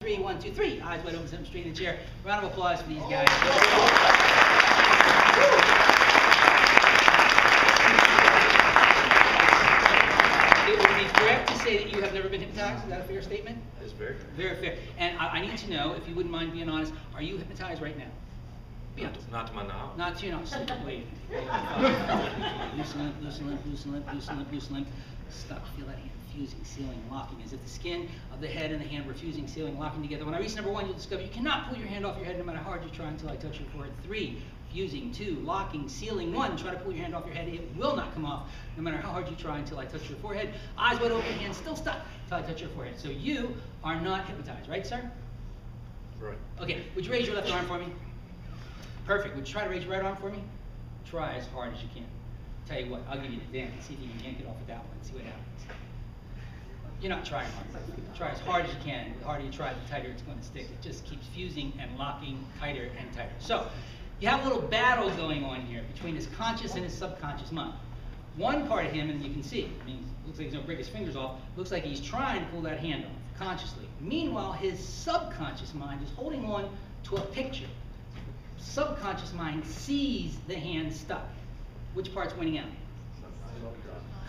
3, 1, 2, 3. Eyes wide open, sit up straight in the chair. Round of applause for these guys. It would be correct to say that you have never been hypnotized. Is that a fair statement? That is very fair. Very fair. And I need to know, if you wouldn't mind being honest, are you hypnotized right now? Be honest. Not to my knowledge. Not to your knowledge. Wait. Loosen limp, loosen limp, loosen limp, loosen limp, loosen limp. Stop. Feel that hand fusing, sealing, locking, as if the skin of the head and the hand were fusing, sealing, locking together. When I reach number 1, you'll discover you cannot pull your hand off your head no matter how hard you try until I touch your forehead. 3, fusing. 2, locking, sealing. 1, try to pull your hand off your head. It will not come off no matter how hard you try until I touch your forehead. Eyes wide open, hands still stuck until I touch your forehead. So you are not hypnotized, right, sir? Right. Okay, would you raise your left arm for me? Perfect. Would you try to raise your right arm for me? Try as hard as you can. Tell you what, I'll give you the dance. See if you can yank it off with that one. See what happens. You're not trying hard. Try as hard as you can. The harder you try, the tighter it's going to stick. It just keeps fusing and locking tighter and tighter. So, you have a little battle going on here between his conscious and his subconscious mind. One part of him, and you can see, I mean, looks like he's going to break his fingers off, looks like he's trying to pull that hand off consciously. Meanwhile, his subconscious mind is holding on to a picture. Subconscious mind sees the hand stuck. Which part's winning out?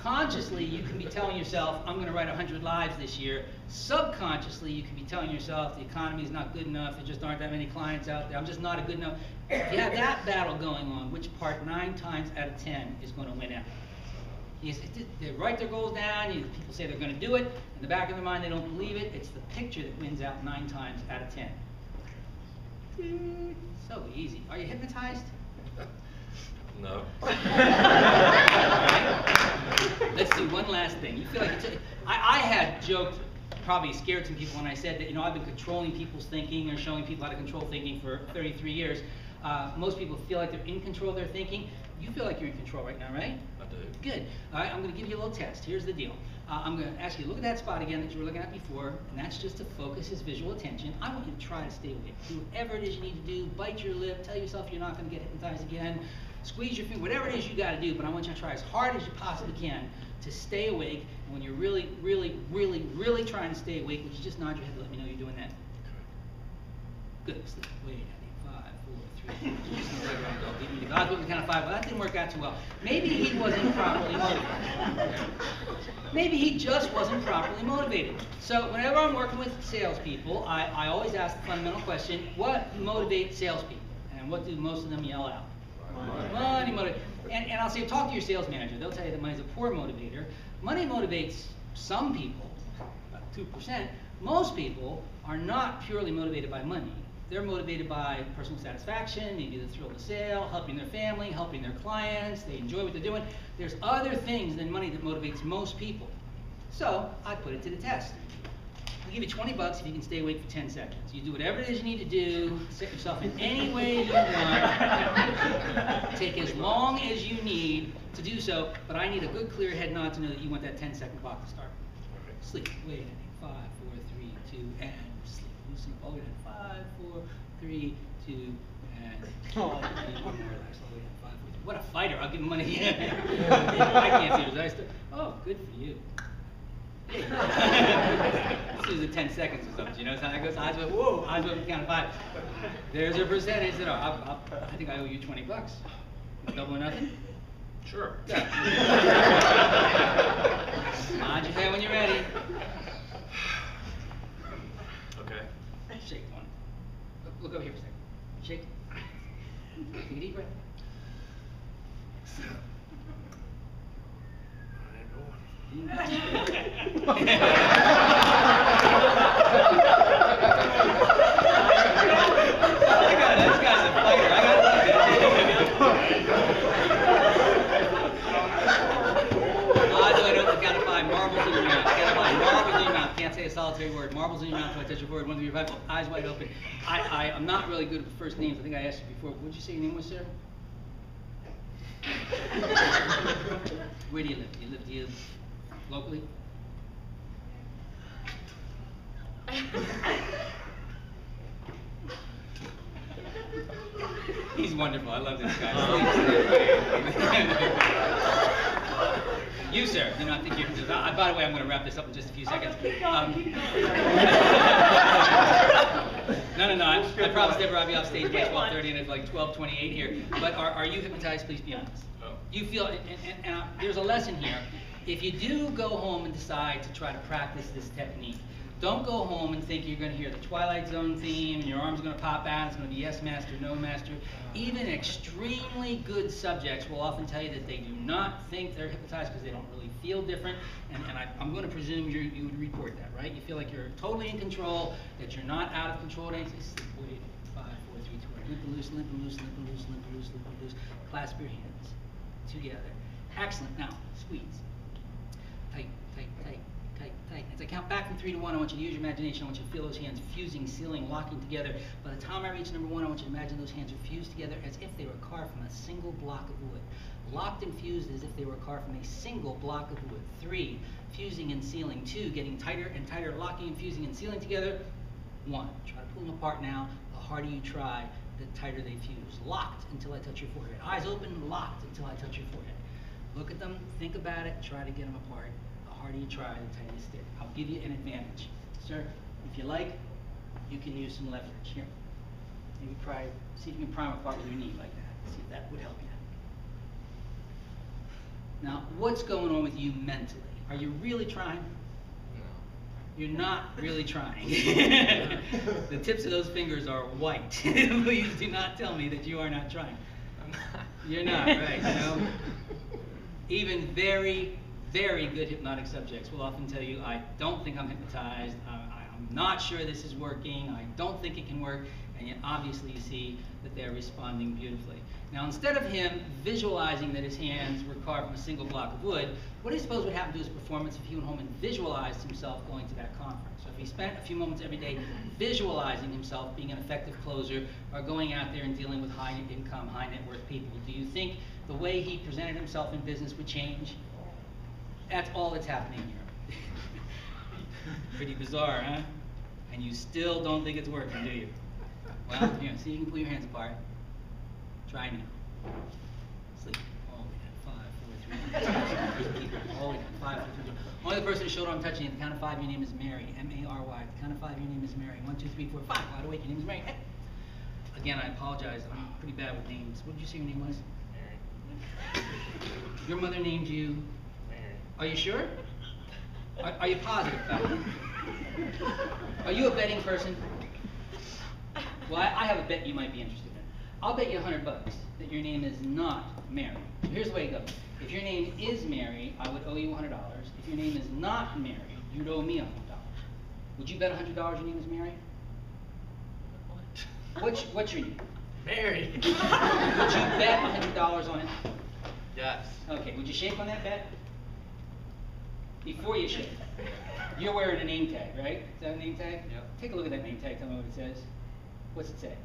Consciously, you can be telling yourself, I'm going to write 100 lives this year. Subconsciously, you can be telling yourself, the economy is not good enough, there just aren't that many clients out there, I'm just not a good enough. If you have that battle going on, which part 9 times out of 10 is going to win out? They write their goals down, people say they're going to do it, in the back of their mind they don't believe it, it's the picture that wins out 9 times out of 10. So easy. Are you hypnotized? No. Let's do one last thing. You feel like I had joked, probably scared some people when I said that, I've been controlling people's thinking or showing people how to control thinking for 33 years. Most people feel like they're in control of their thinking. You feel like you're in control right now, right? I do. Good. All right, I'm going to give you a little test. Here's the deal. I'm going to ask you to look at that spot again that you were looking at before, and that's just to focus his visual attention. I want you to try to stay awake. Do whatever it is you need to do. Bite your lip. Tell yourself you're not going to get hypnotized again. Squeeze your finger. Whatever it is you got to do, but I want you to try as hard as you possibly can to stay awake. And when you're really, really, really, really trying to stay awake, would you just nod your head to let me know you're doing that? Good. Sleep. Wait. 5, 4, 3. God was kind of 5. Well, that didn't work out too well. Maybe he wasn't properly motivated. Maybe he just wasn't properly motivated. So whenever I'm working with salespeople, I always ask the fundamental question: what motivates salespeople? And what do most of them yell out? Money motivates. And I'll say, talk to your sales manager. They'll tell you that money is a poor motivator. Money motivates some people, about 2%. Most people are not purely motivated by money. They're motivated by personal satisfaction, maybe the thrill of the sale, helping their family, helping their clients. They enjoy what they're doing. There's other things than money that motivates most people. So I put it to the test. I'll give you 20 bucks if you can stay awake for 10 seconds. You do whatever it is you need to do, set yourself in any way you want, take as long as you need to do so, but I need a good clear head nod to know that you want that 10-second clock to start. Sleep. Wait, 5, 4, 3, 2, and sleep. Loosen up all the way down. 5, 4, 3, 2, and one more. Relax all the way down. 5, 4, 3. What a fighter! I'll give him money. I can't see his eyes. Oh, good for you. This is a 10 seconds or something. You know how that goes? Eyes open. Whoa! Eyes open. Count of 5. There's a percentage that I think I owe you 20 bucks. Double or nothing? Sure. Yeah. Nod your head when you're ready. Okay. Shake one. Look over here for a second. Shake. Take a deep breath. I got this guy's a fighter. I got eyes wide open, count of 5. Marbles in your mouth. Count of 5. Marbles in your mouth. Can't say a solitary word. Marbles in your mouth until I touch your forehead. 1, 2, 3, 4, 5. Eyes wide open. I'm not really good with first names. I think I asked you before. What did you say your name was, sir? Where do you live? Do you live locally? He's wonderful. I love this guy. You, sir. No, I think you're. By the way, I'm going to wrap this up in just a few seconds. promise never I'll be off stage by 12:30 and it's like 12:28 here. But are you hypnotized? Please be honest. Oh. You feel, and there's a lesson here. If you do go home and decide to try to practice this technique, don't go home and think you're going to hear the Twilight Zone theme and your arm's going to pop out, it's going to be yes master, no master. Even extremely good subjects will often tell you that they do not think they're hypnotized because they don't really feel different. And I'm going to presume you would report that, right? You feel like you're totally in control, that you're not out of control. They say, wait, 5, 4, 3, 2, 1. Limp and loose, limp and loose, limp and loose, limp and loose, limp and loose. Clasp your hands together. Excellent. Now, squeeze. Tight, tight, tight, tight, tight. As I count back from 3 to 1, I want you to use your imagination. I want you to feel those hands fusing, sealing, locking together. By the time I reach number 1, I want you to imagine those hands are fused together as if they were carved from a single block of wood. Locked and fused as if they were carved from a single block of wood. 3, fusing and sealing. 2, getting tighter and tighter, locking and fusing and sealing together. 1, try to pull them apart now. The harder you try, the tighter they fuse. Locked until I touch your forehead. Eyes open, locked until I touch your forehead. Look at them, think about it, try to get them apart. The harder you try, the tighter you stick. I'll give you an advantage. Sir, if you like, you can use some leverage. Here. Maybe see if you can prime apart with your knee like that. See if that would help you. Now, what's going on with you mentally? Are you really trying? No. You're not really trying. The tips of those fingers are white. Please do not tell me that you are not trying. I'm not. You're not, right? You know? Even very, very good hypnotic subjects will often tell you, I don't think I'm hypnotized, I'm not sure this is working, I don't think it can work, and yet obviously you see that they're responding beautifully. Now, instead of him visualizing that his hands were carved from a single block of wood, what do you suppose would happen to his performance if he went home and visualized himself going to that conference? So if he spent a few moments every day visualizing himself being an effective closer or going out there and dealing with high income, high net worth people, do you think the way he presented himself in business would change? That's all that's happening here. Pretty bizarre, huh? And you still don't think it's working, do you? Well, here, see if you can pull your hands apart. Try now. Sleep. All the way down. 5, 4, 3. Keep it all the way down. 5, 4, 3, 2. Only the person whose shoulder I'm touching. At the count of 5, your name is Mary. M-A-R-Y. At the count of 5, your name is Mary. 1, 2, 3, 4, 5. Wide awake. Your name is Mary. Hey. Again, I apologize. I'm pretty bad with names. What did you say your name was? Mary. Your mother named you? Mary. Are you sure? Are you positive about it? Are you a betting person? Well, I have a bet you might be interested in. I'll bet you $100 that your name is not Mary. So here's the way it goes. If your name is Mary, I would owe you $100. If your name is not Mary, you'd owe me $100. Would you bet $100 your name is Mary? What? What's your name? Mary. Would you bet $100 on it? Yes. Okay, would you shake on that bet? Before you shake, you're wearing a name tag, right? Is that a name tag? Yep. Take a look at that name tag, tell me what it says. What's it say?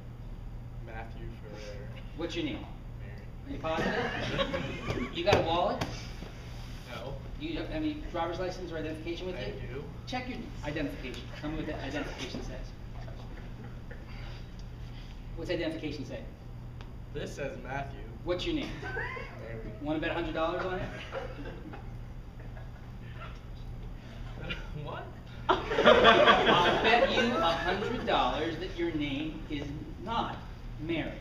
Matthew Ferrer. What's your name? Mary. Are you positive? You got a wallet? No. You have any driver's license or identification with you? I do. Check your identification. Tell me what that identification says. What's identification say? This says Matthew. What's your name? Mary. Want to bet $100 on it? What? I'll bet you $100 that your name is not Mary.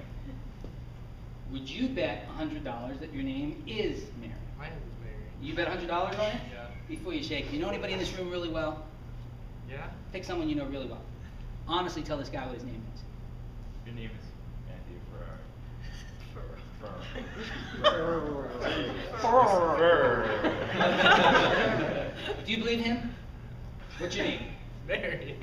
Would you bet $100 that your name is Mary? My name is Mary. You bet $100 on it? Yeah. Before you shake. You know anybody in this room really well? Yeah? Pick someone you know really well. Honestly, tell this guy what his name is. Your name is Matthew Ferrer. Do you believe him? What's your name? Mary.